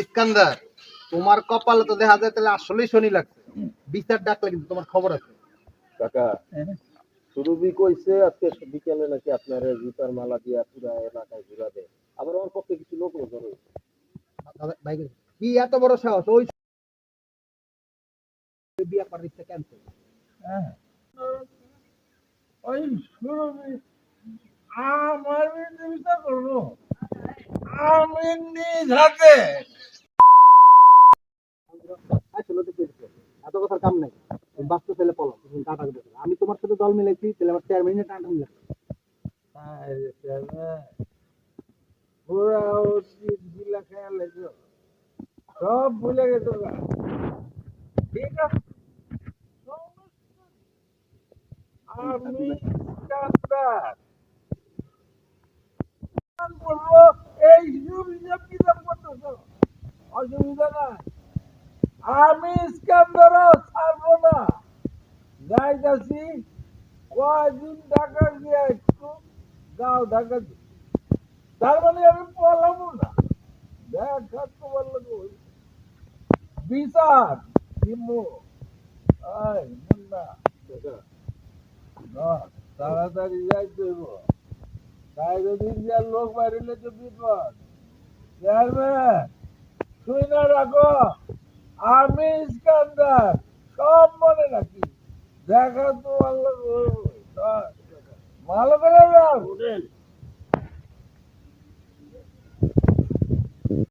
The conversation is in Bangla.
ইস্কান্দার, তোমার কপালে তো দেখা যায় তাহলে আসলেই শনি লাগছে। বিচার ডাকলে কিন্তু তোমার খবর আছে। কাকা সুরভি কইছে আজকে বিকেলে নাকি আপনার জুতার মালা দিয়া পুরা এলাকায় ঘুরাবে। আবার ওর পক্ষে কিছু লোক জড়ো হইছে। ভাই কি এত বড় সাহস? ওই বিয়া করার ইচ্ছা ক্যান্সেল। হ্যাঁ ওই সুরভি আমার বিরোধিতা করবো আমি নিজ হাতে এত কথার কাম নাই। তুমি বাস্তব ছেলে পলো, তুমি টাটা দিবে। আমি তোমার সাথে দল মিলাইছি, তাহলে আমার চেয়ারম্যানের টানটান লাগবে। পুরা অতীত গুলা খেয়াল রেখো সব ভুলে গেছো গা। ঠিক আছে আমি ইস্কান্দার বলবো এই হিসাব কিতাব করতেছো অসুবিধা নাই আমি ইস্কান্দারও ছাড়বো না যাইতাছি কয়দিন ঢাকা গিয়া একটু যাও ঢাকা তার মানে আমি পলাবো না দেখা তোমার লোক বিচার কিমু আয় মুন্না তাড়াতাড়ি যাইতে হইব তাই যদি যার লোক বাড়িলে তো বিপদ চেয়ারম্যান তুই না রাখো আমি ইস্কান্দার সব মনে রাখি দেখা তোমার লোক ভালো করে যাও